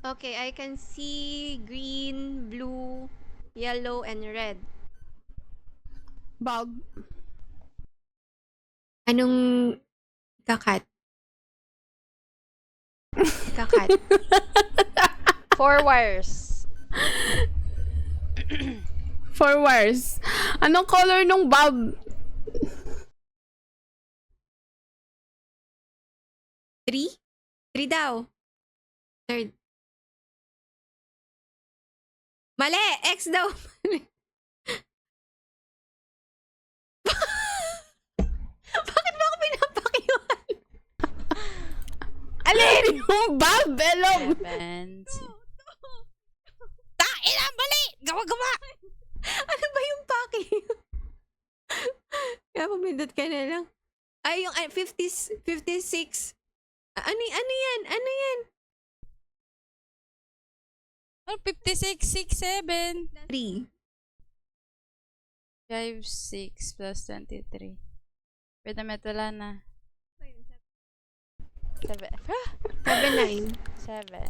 Okay, I can see green, blue, yellow, and red. Bulb. Anong kakat? Kakat. 4 wires. 4 wires. Anong color nung bulb? 3? 3 daw. Third. Mali! X daw. Bakit mo ako pinapakiwan? Alin? Yung bulb, Elom! 7. Ina, mali! Gawa-gawa! Ano ba yung paki? Kaya pumindot ka na lang. Ay, yung 56. Ano yan? Ano yan? 56, 6, 7. 3. 5, 6 plus 23. Wait a minute, wala na. 7. 7, 9. 7.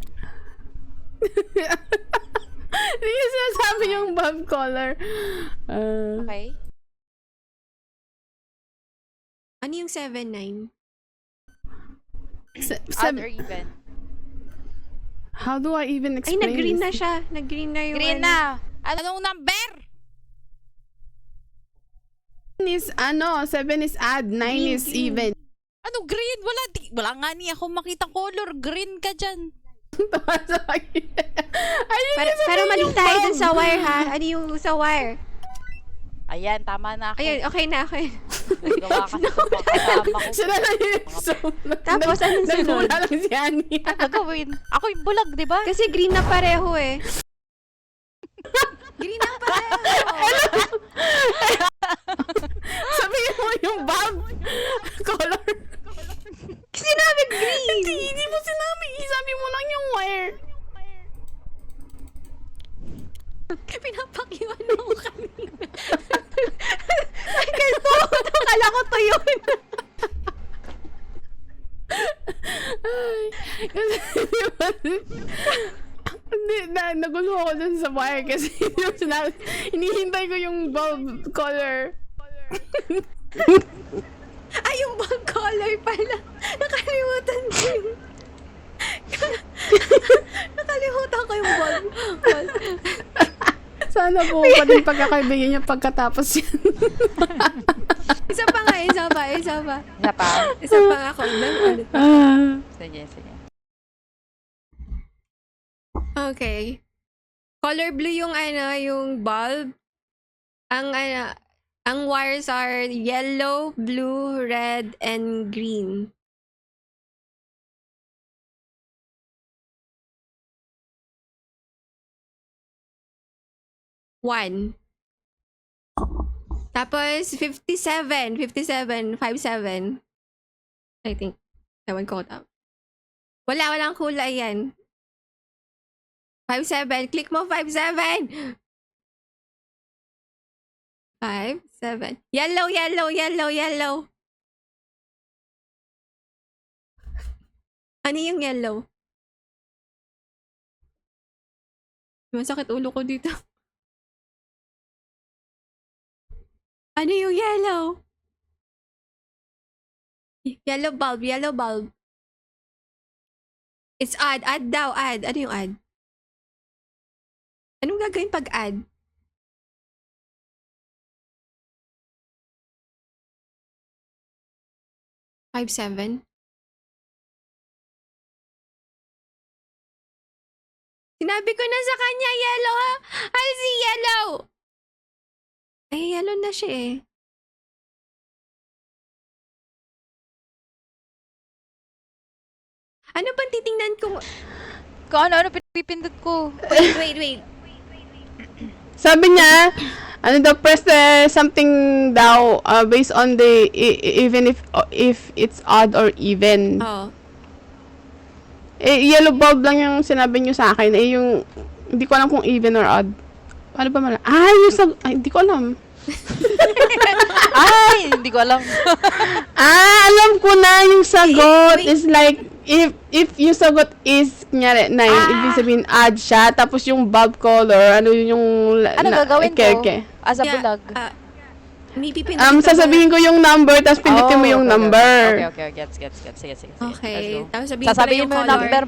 Hindi yung sinasabi yung bulb color. Okay. Ano yung 7, 9? Odd or even? How do I even Ay, explain nag-green na this? siya. Nag-green na yung Green na! Anong number? 7 is 7 is odd, 9 is Green. even. Ano green? Wala nga niya akong makita color. Green ka dyan. Pero mali tayo dun sa wire, ha? Ano yung sa wire? Ayan, tama na ako. Ayun, okay na, okay. Gawa kasi ito mga kasama ko. Sila na yung Tapos, anong sunod? Nagmula lang si Annie. Gagawin. Ako yung bulag, di ba? Kasi green na pareho eh. Green na pareho. Sabihin mo yung bulb color. Sinabi green. Hindi mo sinabi. Sabi mo lang yung wire. Pinapakiwan ako kanina. Ay, ganito. Akala ko to yun. Kasi hindi, nagulo ako dun sa wire kasi yung sinabi, hinihintay ko yung bulb color. Ay, yung bulb color pala. Nakalimutan ko yung... Nakalimutan ko yung bulb. Sana po pa din pagkakaibigan niya pagkatapos yan. Isa pa nga, isa pa. Isa pa? Isa pa nga ako. Ulit. Sige, sige. Okay. Color blue yung yung bulb. Ang wires are yellow, blue, red, and green. One. Tapos 57, 57, 57. I think. Ewan ko tap. Walang kulay yan. 57. Click mo 57. 5, 7. Yellow, yellow, yellow, yellow. Ano yung yellow? Masakit ulo ko dito. Ano yung yellow? Yellow bulb, yellow bulb. It's odd. Add daw, add. Ano yung add? Anong gagawin pag add? Five, 7. Sinabi ko na sa kanya, yellow ha? I see yellow! Ay, yellow na siya eh. Ano bang titingnan ko? Kung ano pinipindot ko. Wait. Sabi niya, press the something daw based on the even if it's odd or even. Oh. Yellow bulb lang yung sinabi niyo sa akin. Yung hindi ko alam kung even or odd. Ano ba mala? Hindi ko alam. Ay, hindi ko alam. Alam ko na yung sagot Wait. is like if yung sagot is, kunyari, 9, ibig sabihin add siya, tapos yung bulb color, ano yun yung... Ano gagawin ko? Okay. As a Yeah, bulag. maybe pindutin Sasabihin ko yung number, tapos pindutin mo yung number. Okay. Gets. Sige. Okay. Let's go. Tapos sabihin Sasabihin mo yung color. number,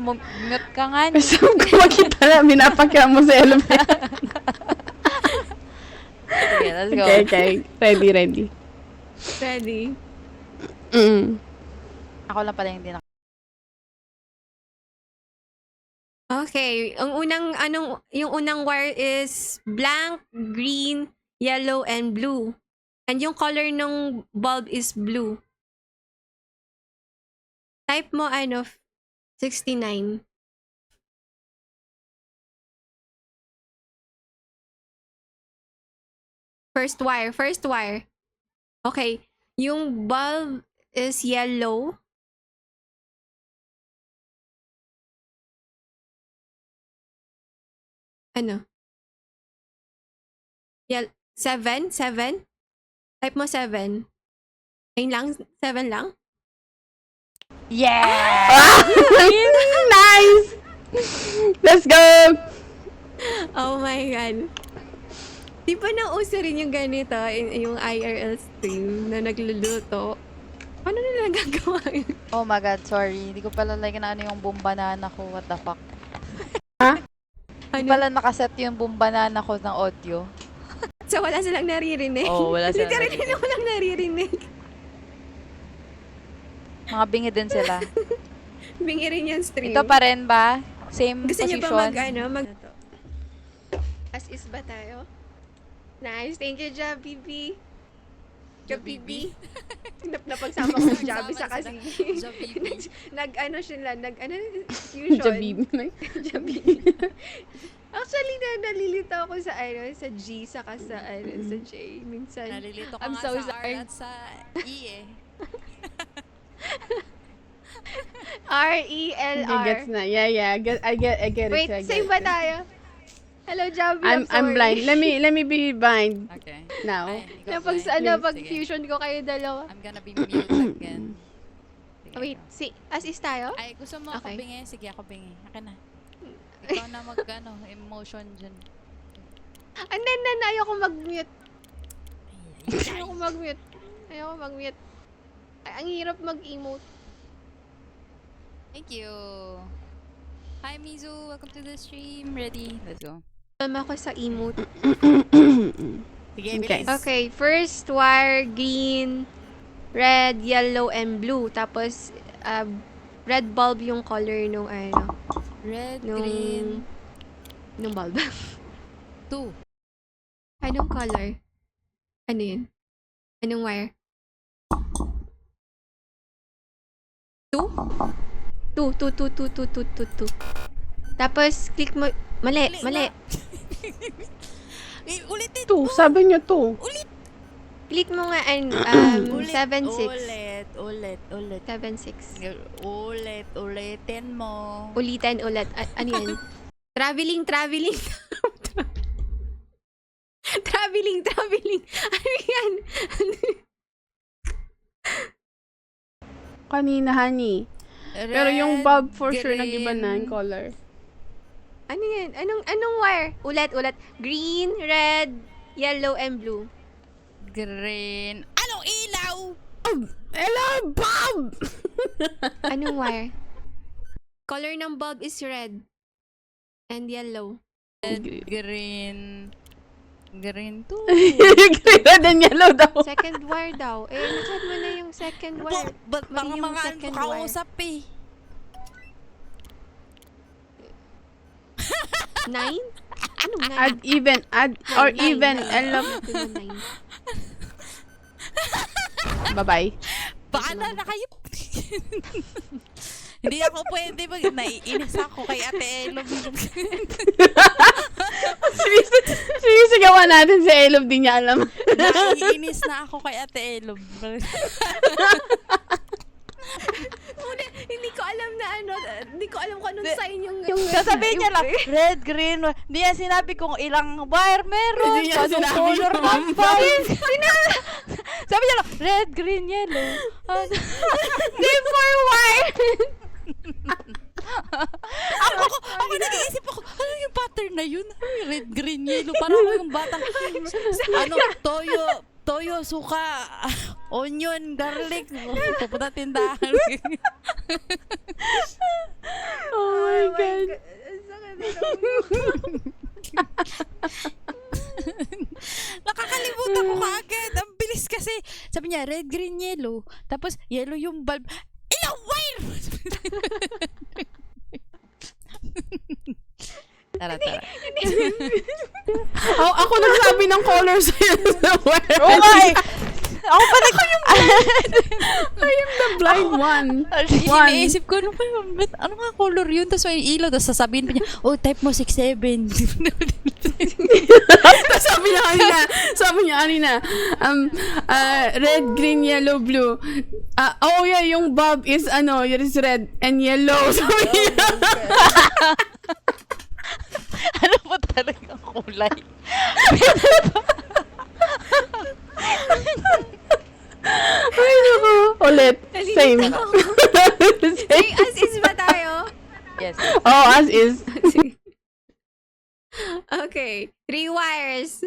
mute ka nga. Gusto ko makita na, binapakya mo sa elevator. Sige, let's go. Okay. Ready. Ready. Ako lang pala yung hindi Okay. Yung unang wire is blank, green, yellow, and blue. And yung color ng bulb is blue. Type mo 69. First wire. Okay. Yung bulb is yellow. Ano? 7? Type mo 7. Ayun lang? 7 lang? Yeah! Nice! Let's go! Oh my God. Di ba nauso rin yung ganito, yung IRL stream na nagluluto? Paano nila gagawa yun? Oh my God, sorry. Hindi ko pala like na ano yung boom banana ko. What the fuck? Hindi pala nakaset yung boom banana ko ng audio. So wala silang naririnig? Oh, wala silang naririnig. naririnig. Walang naririnig. Mga bingi din sila. Bingi rin yung stream. Ito pa rin ba? Same Gusto niyo position? ba As is ba tayo? Nice. Thank you, Jabibi. Jabibi. Napagsama ko si Jabi sa kasi. Jabibi. Fusion. Jabibi. Jabibi. Actually, nalilito ako sa sa G, saka sa J. Minsan. Nalilito ka I'm nga so sa sorry. R at sa E eh. R-E-L-R. Gets na. Yeah. I get Wait, it. same ba tayo? Hello, Javi. I'm sorry. blind. Let me be blind Okay. now. Ay, ikaw blind. Pag Sige. fusion ko kayo dalawa. I'm gonna be mute again. Sige, Wait, ikaw. as is tayo? Ay, gusto mo Okay. ako bingi? Sige, ako bingi. Akin na. Ikaw na emotion dyan. And then, ayoko mag-mute. Ay, Ayoko mag-mute. Ay, ang hirap mag-emote. Thank you. Hi, Mizu. Welcome to the stream. Ready? Let's go. Alam ako sa emote. Sige, Okay. bilis. Okay, first wire, green, red, yellow, and blue. Tapos, red bulb yung color nung Red, nung, green, nung bulb. 2. Anong color? Ano yun? Anong wire? 2? 2. Tapos, click mo. Mali. Ulitin. 2, sabi niyo 2. Click mo nga 7-6. Ulit. 7-6. Ulitin mo. Ulitin ulit. Ano yan? Traveling. Traveling. Ano yan? Kanina, honey. Pero yung bulb for sure nag-iba na yung color. Ano yan? Anong wire? Ulit. Green, red, yellow, and blue. Green. Anong ilaw? Hello, Bob! Anong wire? Color ng bulb is red and yellow. Green 2. Red and yellow daw. Second wire daw. Nakad mo na yung second wire. Ba't Mali yung mga second kausap eh? 9? Anong 9? Add even, or even, I love. Bye-bye. Baala na kayo. Hindi ako pwede naiinis ako kay Ate Elom. Sinisigawan natin si Elob, di niya alam. Naiinis na ako kay Ate Elom. Hindi ko alam na hindi ko alam kung anong sign yung Sasabihin niya lang, red, green, hindi yan sinabi kung ilang wire meron. Hindi niya anong sinabi color yung number. Sabi niya lang, red, green, yellow. Di 4 wire. red, green, yellow. Parang ako yung batang, toyo, suka, onion, garlic. Pupunta tindahan. Oh my God. Nakakalimutan ko kaagad. Ang bilis kasi. Sabi niya, red, green, yellow. Tapos, yellow yung bulb. Ilang wire! Tara. Ako nagsabi ng color sa'yo sa wire. Oo nga eh. Ako pa I am the blind one. Iniisip ko, ano nga color yun? Tapos may ilaw. Tapos sasabihin pa niya, type mo 6-7. Sabi niya kanina, red, green, yellow, blue. Yung bulb is is red and yellow. Sabi niya. Ano ba talagang kulay? Ay, naku. Ulit. Same. Ay, as is ba tayo? Yes. Oh, as is. Okay. 3 wires.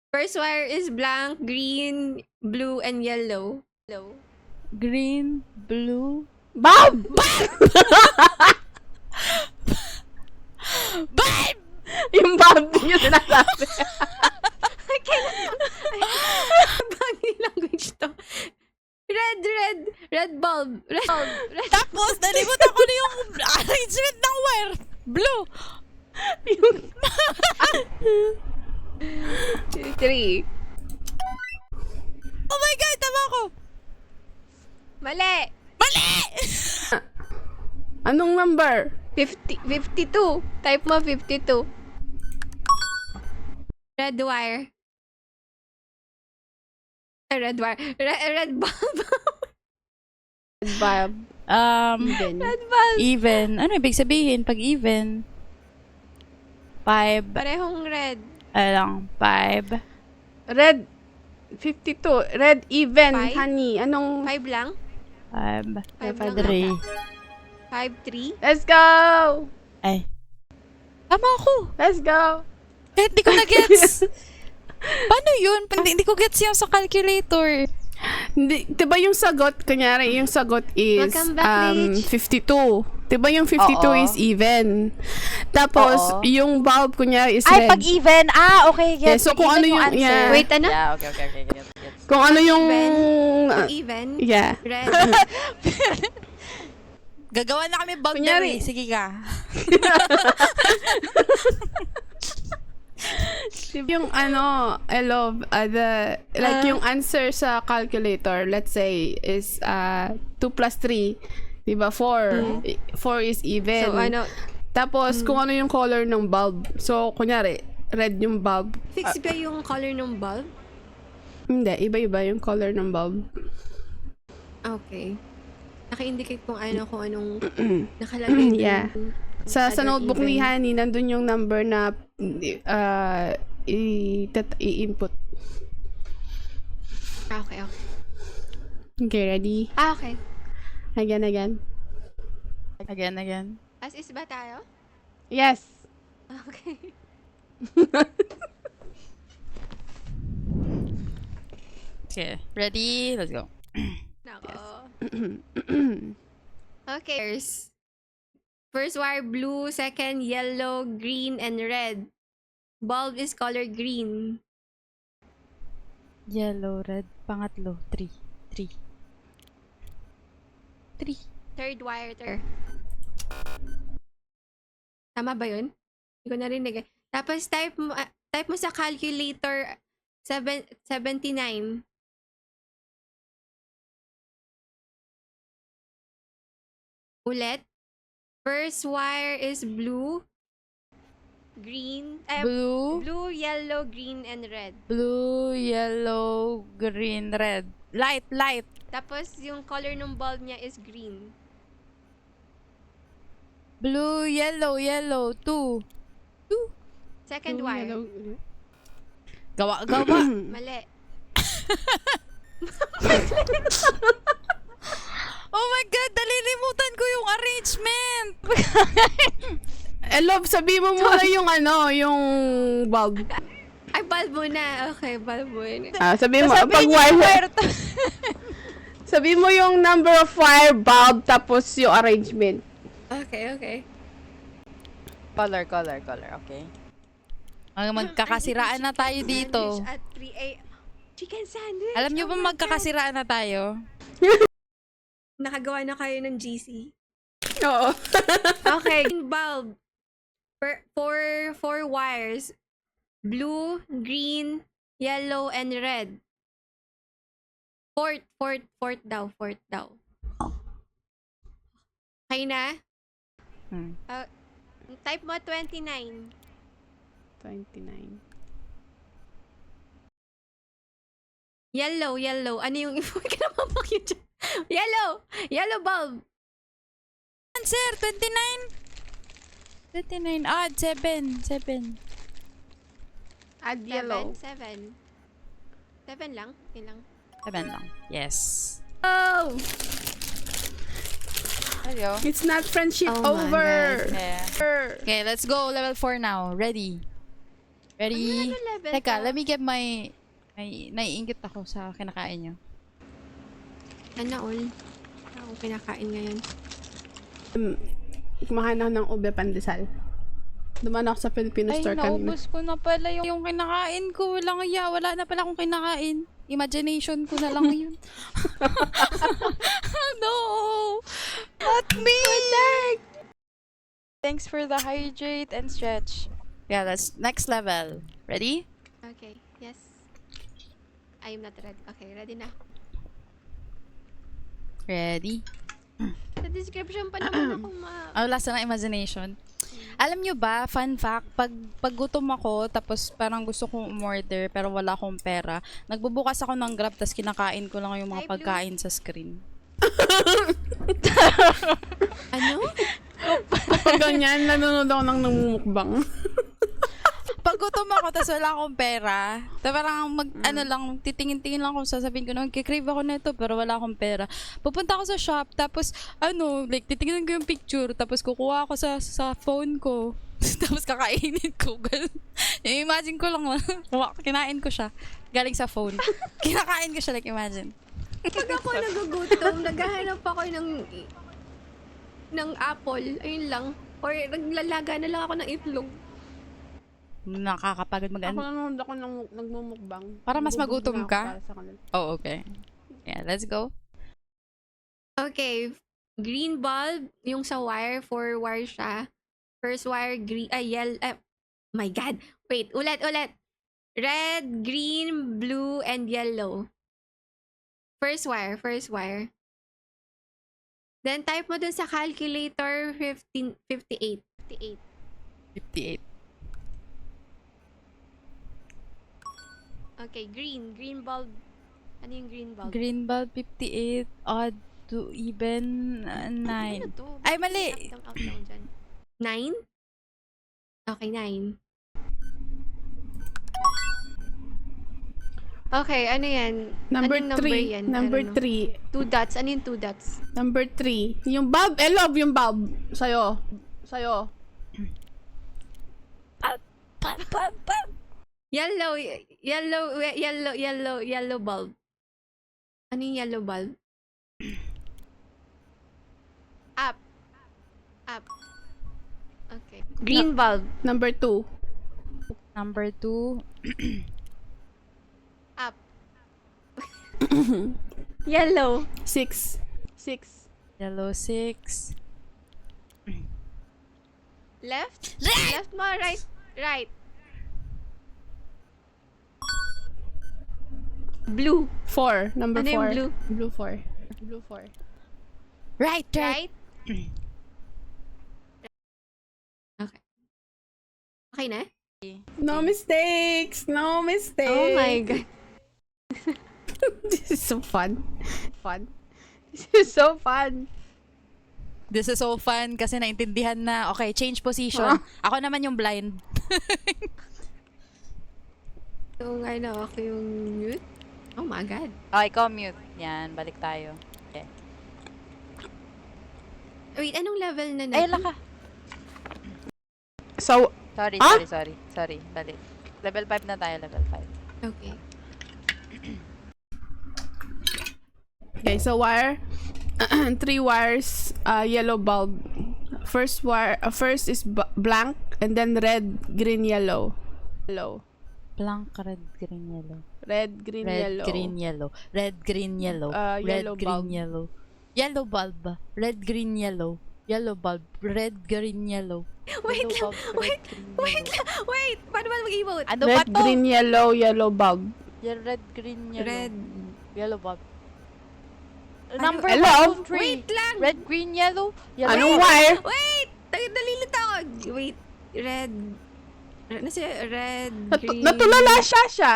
First wire is blank, green, blue, and yellow. Green, blue. Bulb! Bulb! Yung bulb din yung sinasabi. Bagay language to. Red bulb. Tapos, nalimutan ko na yung arrangement ng wire. Blue. 3. Oh my God, tama ko. Mali. Anong number? 52. Type mo 52. Red wire. Red wire. Red bulb. Red bulb. Even. Red bulb. Even. Ano ibig sabihin pag even? 5. Parehong red. 5. Red 52. Red even, Five? honey. Anong 5 lang? 5. 5 lang. 3. 5, 3. Let's go! Ay. Tama ako. Let's go! Kahit di ko na-gets. Paano yun? Hindi ko gets yung sa calculator. Hindi, 'di ba yung sagot, kunyari, yung sagot is Welcome back, Rich. 52. 'Di ba yung 52 Oo. is even. Tapos Oo. yung bulb kunyari is Ay, red. pag even. Okay. Yeah, Yes. so kung ano yung answer. yeah. Wait, ano? Yeah, okay. Yes. Kung ano yung Even. yeah. Red. Gagawa na kami boundary. Kunyari. Sige ka. Yung I love yung answer sa calculator, let's say is 2 plus 3, 'di ba? 4. 4 is even. So, ano, Tapos kung ano yung color ng bulb. So kunyari, red yung bulb. fix ba yung color ng bulb? Hindi, iba-iba yung color ng bulb. Okay. Naka-indicate kung anong nakalagay dun. Yeah. Sa Other notebook even. ni Honey, nandun yung number na i-input. Okay. Okay, ready? Okay. Again. Again. As is ba tayo? Yes. Okay. Okay. Ready? Let's go. Nako. Okay. First wire blue, second yellow, green, and red. Bulb is color green. Yellow, red. Pangatlo. 3. Third wire. Tama ba yun? Hindi ko narinig eh. Tapos type mo sa calculator 79. Ulit. First wire is blue, green, Blue, yellow, green, and red. blue, yellow, green, red. Light. Tapos yung color ng bulb niya is green. Blue, yellow, 2. Second wire. Gawa. Mali. Oh my God, nalilimutan ko yung arrangement. Love, sabi mo muna yung yung bulb. Ay, bulb muna. Okay, bulb muna. Sabi mo, pag Sabihin niyo wire, wire to. sabi mo yung number of wire, bulb, tapos yung arrangement. Okay, okay. Color. Okay. Magkakasiraan na tayo dito. Sandwich at 3 a.m. Chicken sandwich. Alam niyo Oh ba my God. magkakasiraan na tayo? Nakagawa na kayo ng GC. Oo. Okay. Bulb. Four wires. Blue, green, yellow, and red. Fourth daw. Okay na? Type mo 29. 29. Yellow. Ano yung ipoy ka naman pa cute? Yellow bulb. Answer, 29. 29. Add 7. Add yellow. 7 lang. Yun lang. 7 lang. Yes. Oh! Hello. It's not friendship Oh my over. Yeah. Okay, let's go. Level 4 now. Ready? Ready? Ano level Teka, to? let me get my... Naiingit ako sa kinakain nyo. Ano all? Ako pinakain ngayon. Kumakain ako ng ube pandesal. Dumaan ako sa Filipino Ay, store kanina. naubos ko na pala yung kinakain ko. Wala na pala akong kinakain. Imagination ko na lang yun. No! Not me! Thanks for the hydrate and stretch. Yeah, that's next level. Ready? Okay, yes. I'm not ready. Okay, ready na. Ready? Sa description pa naman ako Oh, last na ng imagination. Alam nyo ba, fun fact, pag gutom ako, tapos parang gusto kong umorder, pero wala akong pera, nagbubukas ako ng Grab, tapos kinakain ko lang yung mga Hi, Blue. pagkain sa screen. Ano? Pag ganyan, nanonood ako ng namumukbang. Pag gutom ako, tapos wala akong pera, tapos parang titingin-tingin lang ako, sasabihin ko na, kikrave ako na ito, pero wala akong pera. Pupunta ako sa shop, tapos, titingnan ko yung picture, tapos kukuha ako sa phone ko, tapos kakainin ko. Imagine ko lang, kinain ko siya, galing sa phone. Kinakain ko siya, like, imagine. Pag ako nagugutom, naghahanap ako ng apple, ayun lang. Or naglalaga na lang ako ng itlog. Nakakapagod Ako mag-ano. nanonood ako ng nagmumukbang. Para mas Nagugutom magutom na ako ka? para sa kanila. Oh, okay. Yeah, let's go. Okay, green bulb, yung sa wire, 4 wire siya. First wire, green, my God. Wait, ulit. Red, green, blue, and yellow. First wire. Then type mo dun sa calculator 58. 58. Okay, green bulb. Ano yung green bulb? Green bulb, 58. Odd to even, 9. Ano to? Ay, mali. Up, down, dyan. 9? Okay, 9. Okay, ano yan? Number Anong number 3. yan? Number I don't know. 3. 2 dots. Ano yung 2 dots? Number 3. Yung bulb. Love yung bulb. Sa'yo. Yellow bulb. Ano yung yellow bulb? Up. Okay. Green bulb. Number 2. Number 2. Up. Yellow. 6. Yellow, 6. Left? Left mo, right? Right. Blue. 4. Number Ano yung 4. blue? Blue 4. Blue 4. Right. Right? Okay. Okay na? No mistakes. Oh my God. This is so fun. This is so fun. This is so fun kasi naintindihan na, okay, change position. Ako naman yung blind. Yung ako yung mute. Oh my God. Okay, ikaw mute. Yan, balik tayo. Okay. Wait, anong level na Ay, natin? laka. So, Sorry, Ah? sorry. Balik. Level 5 na tayo, level 5. Okay. okay, so wire. 3 wires, yellow bulb. First is blank, and then red, green, yellow. Yellow. Blank, red, green, yellow. Red, green, yellow. Green, yellow. Red, green, yellow. Yellow Red, green, bulb. yellow. Yellow bulb. Red, green, yellow. Yellow bulb. Red, green, yellow. Wait Yellow lang, bulb, red, green, Wait yellow. lang, wait! Paano ba mag-emote? Ano ba Red, to? green, yellow, yellow bulb. Red, green, yellow. Red. Yellow bulb. Ano? Number Hello? 1, 2, 3. Wait lang! Red, green, yellow. Yellow. Anong wire? Wait! Nalilito ako. Wait. Red. Ano siya? Red, green. Natulala siya.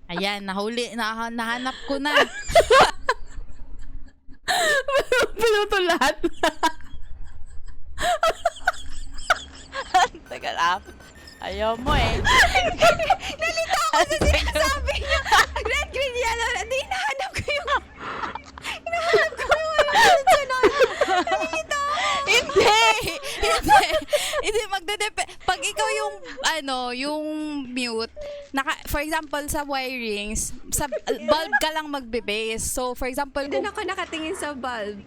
Ayan, nahuli. Nahanap ko na. Pinutulat. Teka lang. Ayaw mo eh. Nalito ako sa sinasabi niyo. Red, green, yellow. Hindi, hinahanap ko yung... sunod. Nalilito ako. Hindi pag ikaw yung yung mute, for example sa wirings, sa bulb ka lang magbe-base. So for example, Doon ako nakatingin sa bulb.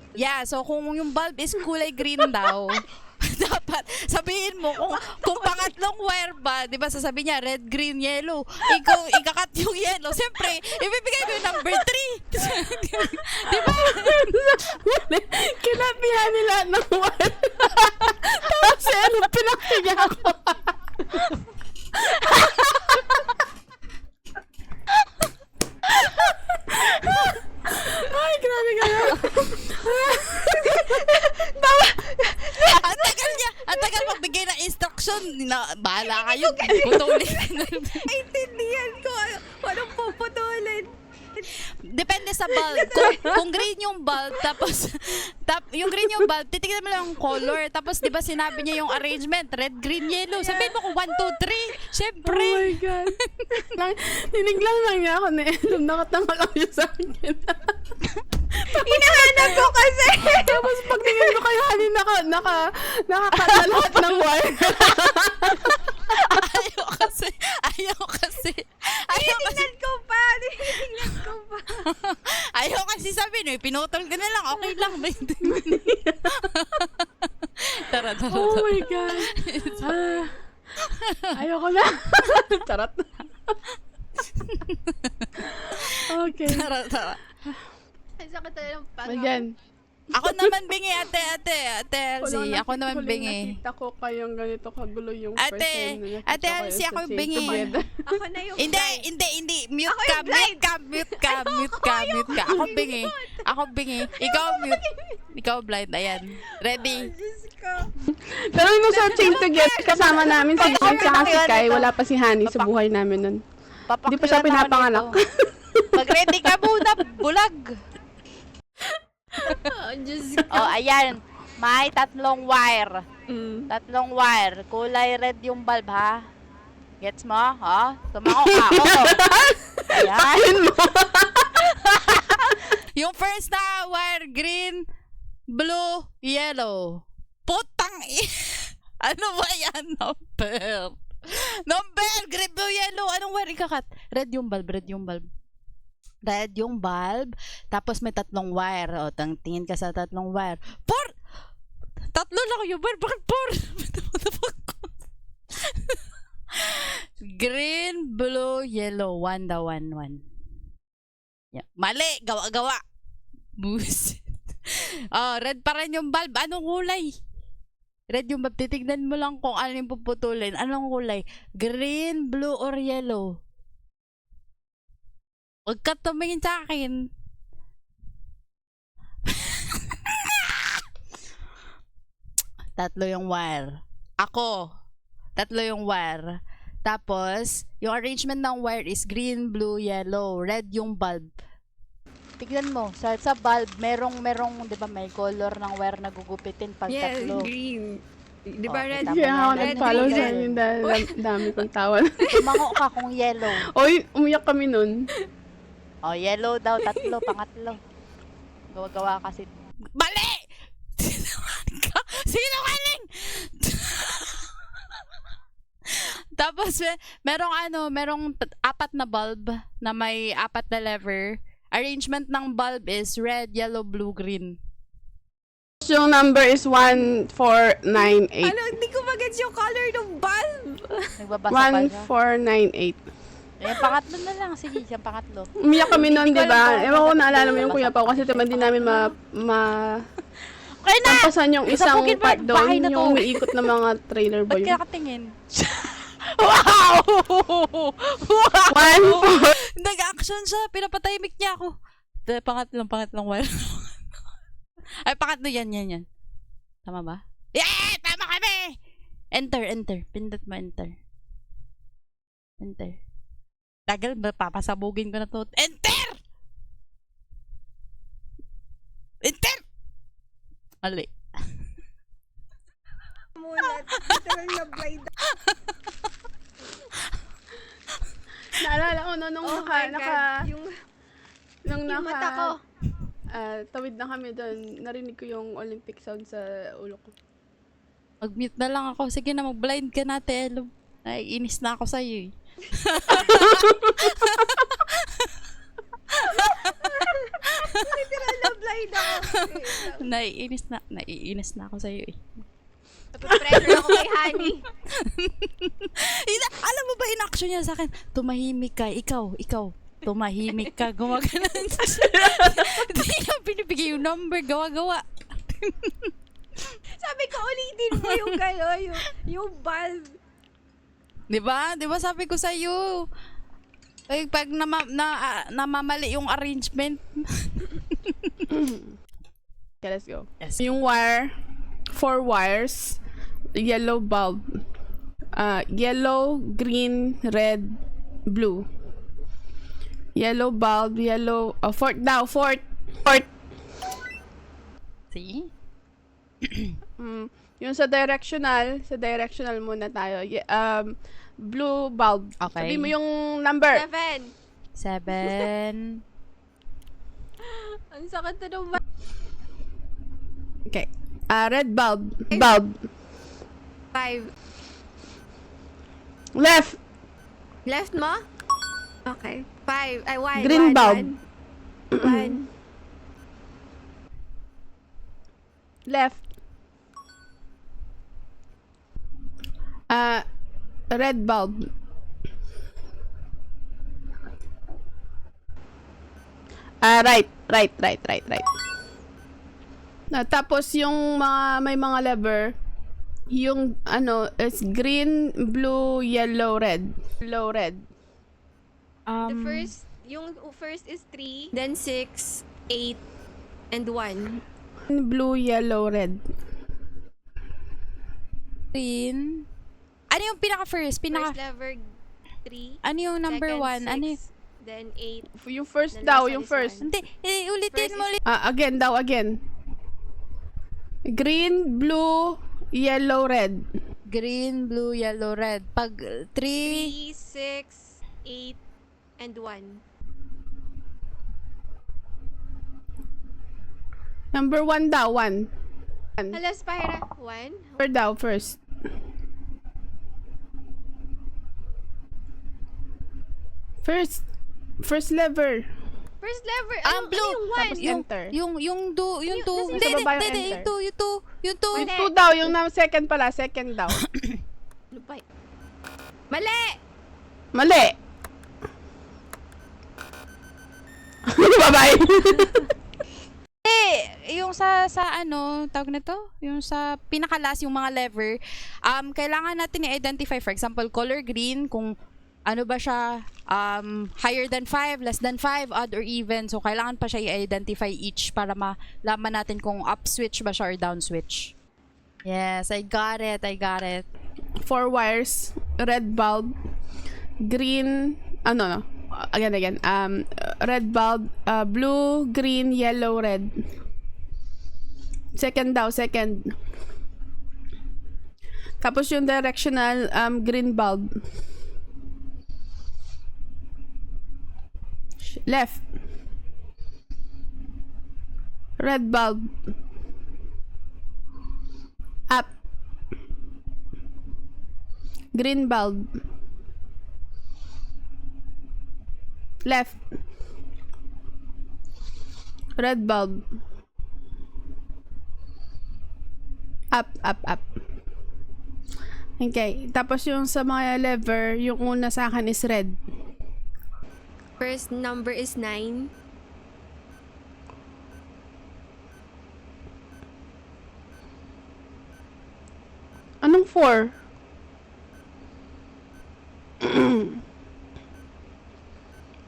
so kung yung bulb is kulay green daw, dapat sabihin mo kung pangatlong wire ba, 'di ba? Sasabihin niya red, green, yellow. Ikaw ikakat yung yellow. Siyempre, ibibigay mo yung number 3. 'Di ba? Kinabihan nila ng wire. Tapos pinakinggan ako. Ay, grabe kayo. Ang tagal magbigay ng instruction. Bahala kayo. Putulin. Naintindihan ko. Anong puputulin? Depende sa bulb. Kung green yung bulb, tapos yung green yung bulb, titignan mo lang yung color. Tapos, di ba sinabi niya yung arrangement, red, green, yellow. Sabihin mo kung 1, 2, 3. Siyempre. Oh my God. Tiniglan lang niya ako na Elom. Nakatanga lang yun sa akin. Hinahanap ko kasi. Tapos pagtingin ko kayo, hanin nakakala lahat ng wire. Ayaw kasi. Tingnan ko pa. Ayaw kasi sabihin, pinutol ka na lang, okay lang. Tara. Oh my God. Ayoko na. Charot. Okay. Tara. Ang sakit talaga ng pag- Ayan. Ako naman bingi, ate Elsie. Ako naman bingi. Nakita ko kayong ganito kagulo yung Ate, first time na nakita Ate ko Elsie, sa ako Chain bingi. Together. Ako na yung Hindi. Mute Ako ka, yung blind. mute ka. Ako bingi. Ikaw mute. Ikaw blind. Ayan. Ready? Pero nung sa Chain Together, kasama namin si Jen tsaka si Kai. Wala pa si Honey sa buhay namin nun. Hindi pa siya pinapanganak. Mag-ready ka muna, bulag. Oh, Diyos ko. Oh, ayan. May 3 wire. Mm. 3 wire. Kulay red yung bulb, ha? Gets mo? Ha? Tumango ka. Oo. Ayan. Yung first na wire, green, blue, yellow. Putang Ano ba yan? Number, green, blue, yellow. Anong wire ikakat? Red yung bulb. Red yung bulb. Tapos may 3 wire. O, tingin ka sa 3 wire. 4! 3 lang yung wire. Bakit 4? Green, blue, yellow. 1 daw, 1. Yeah. Mali! Gawa. Buset. Oh, red pa rin yung bulb. Anong kulay? Red yung bulb. Titignan mo lang kung ano yung puputulin. Anong kulay? Green, blue, or yellow? Huwag ka tumingin sa akin. Tatlo yung wire. Ako. 3 yung wire. Tapos, yung arrangement ng wire is green, blue, yellow. Red yung bulb. Tignan mo, sa bulb, merong, di ba, may color ng wire na gugupitin pag Yes, tatlo. green. Di ba Oh, red? kita mo Kaya ako Red, nag-follow green, sa red. inyo dahil dami kong tawan. Tumango ka kung yellow. Oy, umiyak kami nun. Oh, yellow daw, 3, pangatlo. Gawa kasi. Mali! Sinungaling! Tapos, merong apat na bulb na may apat na lever. Arrangement ng bulb is red, yellow, blue, green. Yung number is 1498. Ano, hindi ko magets yung color ng bulb. Nagbabasa pa siya. 1498. Pangatlo na lang. Sige, yung pangatlo. Umiyak kami noon, di ba? alam Ewan ko kung naalala mo ano yung Kuya Pao kasi naman din namin Okay na! tampasan yung isang Sabugin mo part yung doon, bahay na to. yung umiikot na mga trailer ba Ba't yun? ka nakatingin? Wow! One, four. Nag-action siya. Pinapatahimik niya ako. Pangatlong wala. Ay, pangatlo yan. Tama ba? Yeah! Tama kami! Enter. Pindot mo enter. Tagal ba? Papasabugin ko na to. Enter! Mali. Mulat. Literal na blind. Naalala ko nung Oh my God. Yung mata ko. Tawid na kami doon, narinig ko yung Olympic sound sa ulo ko. Mag-mute na lang ako. Sige na, mag-blind ka na, Telo. Naiinis na ako sa'yo eh. Literal na blind ako. Naiinis na ako sa'yo eh. Tapos pressure ako kay Honey. Alam mo ba in action niya sa akin? Tumahimik ka, ikaw. Tumahimik ka, gumaganon siya. Hindi niya binibigay yung number, gawa-gawa. Sabi ko, ulitin mo yung yung bulb. Diba? Sabi ko sa'yo. Pag namamali yung arrangement. Okay, let's go. Yes. Yung wire, 4 wires, yellow bulb. Yellow, green, red, blue. Yellow bulb, fourth daw, fourth. See? Yung sa directional muna tayo. Blue bulb. Okay. Sabi mo yung number. 7. Ang sakit na ng Okay. Red bulb. 5. Left. Left mo? Okay. 5. Ay, 1. Green bulb. 1. Left. Red bulb. Right. Tapos yung may mga lever, yung is green, blue, yellow, red. The first is 3, then 6, 8, and 1. Blue, yellow, red. Green. Ano yung First lever 3. Ano yung number 1? Second, Ano 6, then 8. Yung first The daw, last yung one is first. Hindi, ulitin First mo ulit. Again. Green, blue, yellow, red. Green, blue, yellow, red. Pag 3, 3, 6, 8, and 1. Number 1 daw, 1. Hala, Spyra. 1. Number daw, first. First lever. First lever. blue. Yung 1. Tapos enter. yung 2. Yung Hindi, nasa baba yung hindi, enter. yung 2. Yung 2 daw, yung second pala, second daw. Lupay. Mali! Mali! Bye-bye! Yung sa tawag na to? Yung sa pinakalas, yung mga lever, kailangan natin i-identify, for example, color green, kung ano ba siya, higher than 5, less than 5, odd or even. So, kailangan pa siya i-identify each para malaman natin kung up switch ba siya or down switch. Yes, I got it. 4 wires, red bulb, green, no. Again. Red bulb, blue, green, yellow, red. Second daw, second. Tapos yung directional, green bulb. Left. Red bulb. Green bulb. Left. Red bulb. Up, up, up. Okay. Tapos yung sa mga lever, yung una sa akin is red. First number is 9. Anong 4?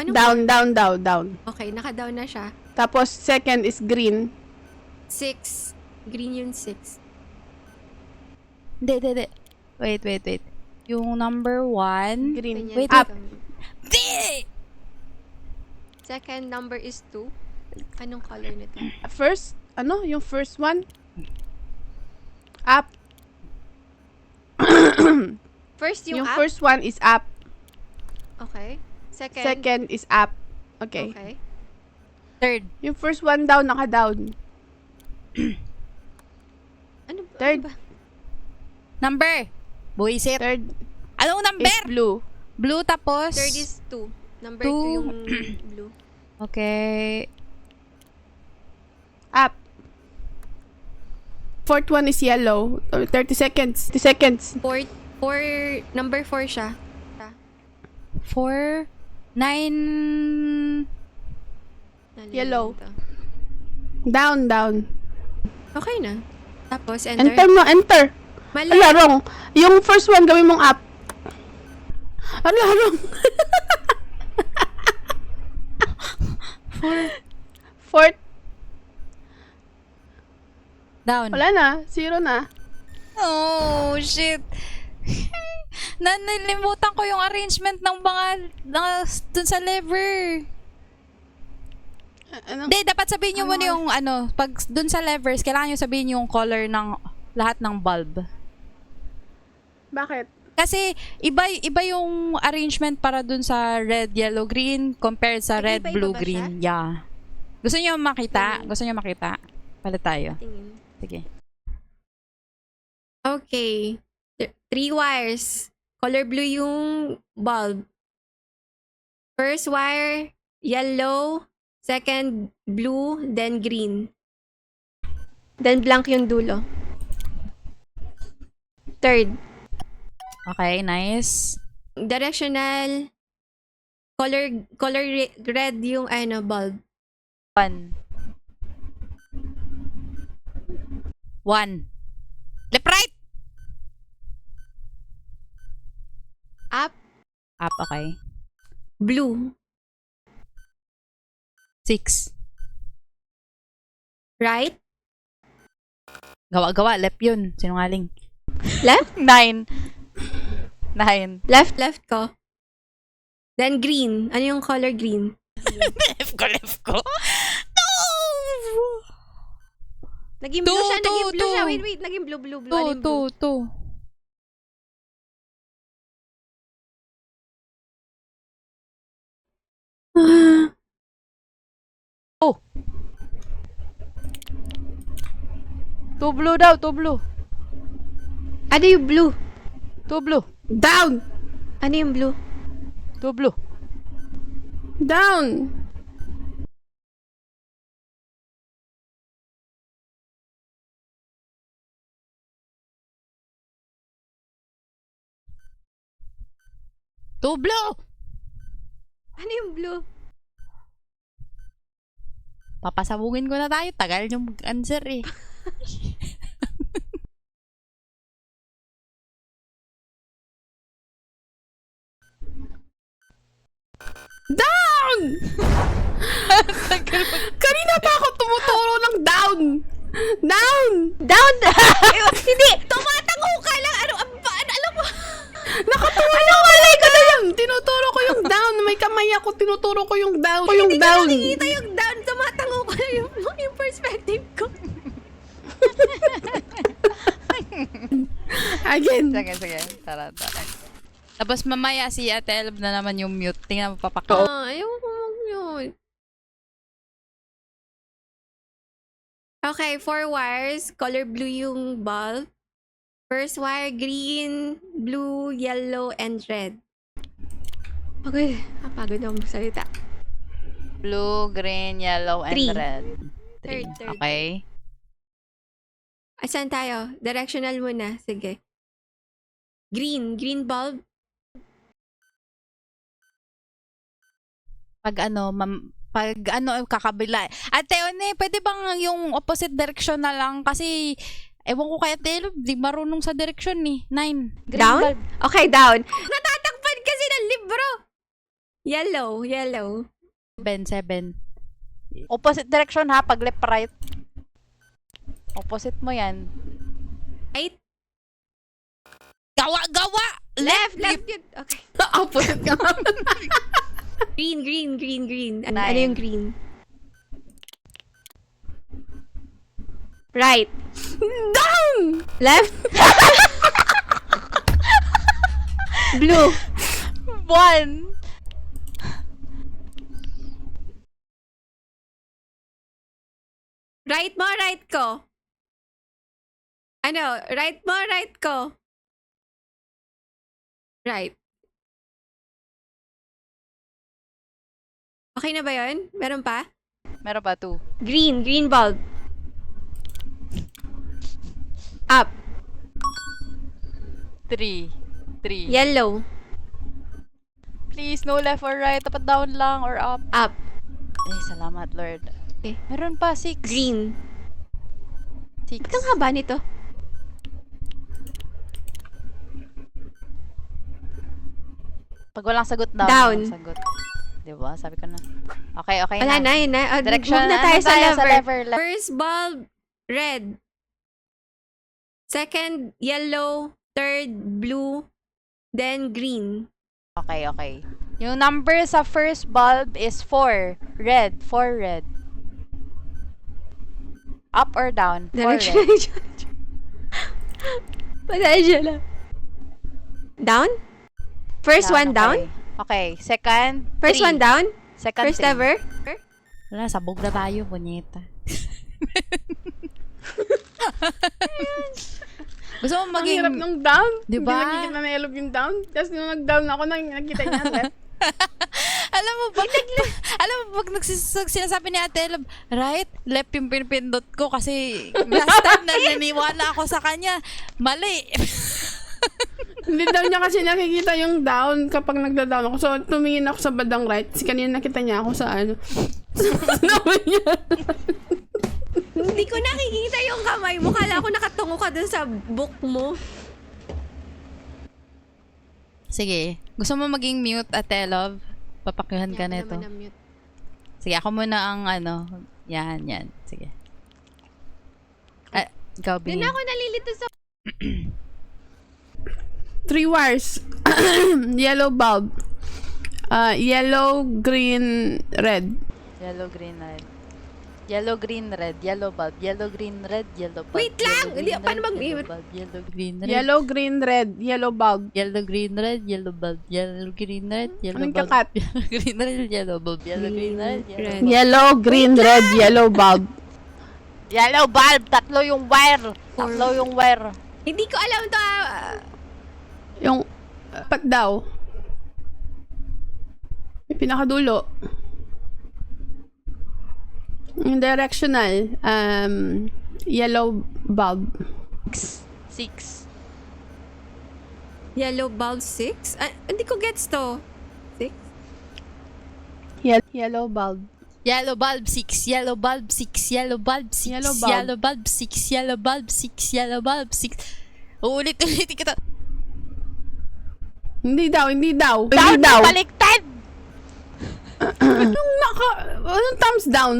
Ano? Down. Okay, naka-down na siya. Tapos second is green. 6. Green yung 6. Hindi. Wait. Yung number 1. Green. Wait, Up. Di! Second number is 2. Anong color nito? First, yung first one? Up. First yung Yung up? first one is up. Okay. Second? Second is up. Okay. Okay. Third. Yung first one down, naka-down. Ano, Third. ano ba? Number. Buisit. Third Anong is number? blue. Blue tapos? Third is 2. Number 2 Two. yung blue. Okay. Up. Fourth one is yellow. 30 seconds. 30 seconds. Number 4 siya. 4. 9. Yellow. Nalilimutan. Down. Okay na. Tapos, enter. Enter mo, enter. Mali. Ala, wrong. Yung first one, gawin mong up. Ala, wrong. Fourth. Down. Wala na. Zero na. Oh, shit. Nalimutan ko yung arrangement ng mga dun sa lever. Ano? Hindi, dapat sabihin nyo muna yung pag dun sa levers, kailangan nyo sabihin yung color ng lahat ng bulb. Bakit? Kasi iba yung arrangement para dun sa red, yellow, green compared sa red, Nag-iba-iba blue, ba green. Yeah. Gusto nyo makita? Gusto nyo makita? Palit tayo. Tingin. Sige. Okay. 3 wires. Color blue yung bulb. First wire, yellow. Second, blue. Then green. Then blank yung dulo. Third, Okay, nice. directional. Color red yung bulb. 1. Left, right! Up, Up, okay. blue. 6. Right, Gawa, left yun. Sinungaling. left, 9. left ko. Then green. Ano yung color green? left ko. No! Naging Two, blue siya, two, naging blue siya. two. Wait, naging blue. Ano yung blue? 2. Oh. 2 blue daw, 2 blue. Ano yung blue? 2 blue. Down. Ano yung blue? 2 blue. Down. Two blue. Ano yung blue? Papasabugin ko na tayo. Tagal yung answer eh. Down! Kanina pa ako tumuturo ng down. Down! Down! Hindi! Tumatango ka lang! Alam mo? Nakaturo ko na yan. Tinuturo ko yung down. May kamay ako. Tinuturo ko yung down. Yung down. Nakikita yung down. Tumatango ka lang yung perspective ko. Again. Sige. Tara. Tapos mamaya si Ate Elb na naman yung mute. Tingnan mo papakaw. Ayaw ko mag-mute. Okay, 4 wires. Color blue yung bulb. First wire, green, blue, yellow, and red. Okay, napagod na akong salita. Blue, green, yellow, and Three. red. Three. Third. Okay. Asan tayo? Directional muna. Sige. Green bulb. Pag kakabila. Ate, pwede bang yung opposite direction na lang? Kasi, ewan ko kay Ate, di marunong sa direction ni. 9. Green Down? bulb. Okay, down. Natatakpan kasi ng libro. Yellow. 7. Opposite direction ha, pag left, right. Opposite mo yan. Right? Gawa! Left yun. Okay. Opposite ka. Green. Ano Nine. yung green? Right. Down! Left. Blue. 1. Right mo, right ko. Ano? Right mo, right ko. Right. Okay na ba yun? Meron pa? Meron ba 2? Green bulb. Up. 3. Yellow. Please, no left or right. Dapat down lang or up. Up. Salamat, Lord. Okay. Meron pa 6. Green. 6. Ang haba nito. Pag walang sagot, down. Down. Walang sagot. Diba? Sabi ko na. Okay Wala na. na, yun na. Direction, Move na tayo ano sa tayo sa lever. lever? First bulb, red. Second, yellow. Third, blue. Then, green. Okay. Yung number sa first bulb is 4. Red. 4 red. Up or down? 4 Direction. red. Pasensya lang. Down? First one down? Okay. Second, First 3. one down? Second, First 3. ever? Wala, sabog na tayo, punyeta. Gusto mo Ang hirap maging... ng down. Diba? Hindi nakikita na yellow yung down. Tapos nung nag-down ako, nakita niya left. alam mo, pag sinasabi ni Ate Love, right, left yung pinipindot ko kasi last time na naniwala ako sa kanya, mali. Hindi daw niya kasi nakikita yung down kapag nagda-down ako. So, tumingin ako sa bandang right. Kasi kanina nakita niya ako sa ano. Naman niya. Hindi ko nakikita yung kamay mo. Kala ko nakatungo ka dun sa book mo. Sige, gusto mo maging mute, Ate Love? Papakyuhan ka nito. Sige, ako muna ang ano. Yan. Sige. Ikaw, Hindi Bing. na ako nalilito sa... 3 wires. Yellow bulb. Yellow, green, red. Yellow, green, red. Yellow, green, red. Yellow bulb. Yellow, green, red. Yellow bulb. Wait lang! Hindi, paano Yellow mag-mute? bulb. Yellow, green, red. Yellow, green, red. Yellow bulb. Yellow, green, red. Yellow bulb. Yellow, green, red. Yellow Anong bulb. kakat? Yellow, green, red. Yellow bulb. Yellow, green, red. Yellow bulb. Yellow, green, red, yellow bulb. Yellow bulb. Tatlo yung wire. Hindi ko alam to. Yung, pat daw. Yung pinakadulo. Yung directional, yellow bulb. 6. Yellow bulb 6? Hindi ko gets to. 6? Yellow bulb. Yellow bulb 6, yellow bulb 6, yellow bulb 6, Yellow bulb. yellow bulb 6, yellow bulb 6, yellow bulb 6. Uulit-ulitin kita. Hindi daw. Down na baliktad! Anong thumbs down?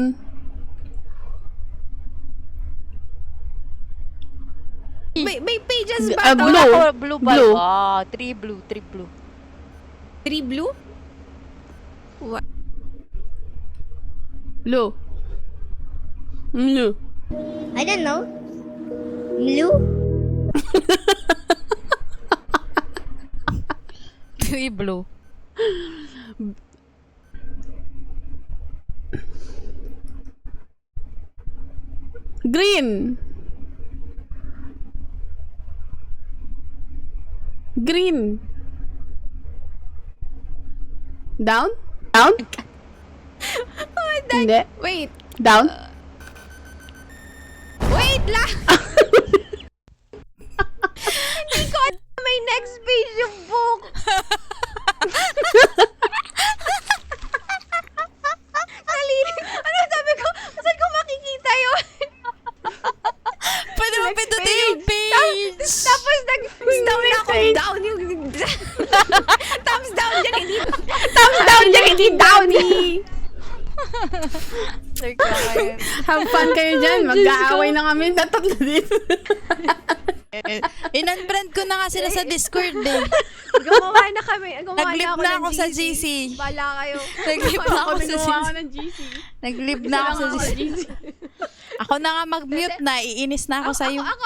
May pages ba? Blue. Wala ko, blue bulb. Blue. 3 blue. 3 blue? What? Blue. Blue. I don't know. Blue? 3 blue. Green. Green. Down? Down? Hindi. Wait. Down? Wait lang! Hindi ko alam may next page yung book. Nalilig. Ano sabi ko? Saan ko makikita yun? Pwede mo pindutin yung page. Tapos nag-down ako. Down yung... Thumbs down dyan, hindi... Thumbs down dyan, hindi downy. Have fun kayo dyan. Mag-aaway na kami. Tatlo dito. In-unfriend ko na nga sila sa Discord eh. Gumawa na kami. Gumawa Nag-live na ako sa GC. Bala kayo. Nag-live na ako sa Gumawa ko GC. ng GC. Nag-live na ako sa GC. Ako na nga mag-mute na. Iinis na ako sa'yo. Ako,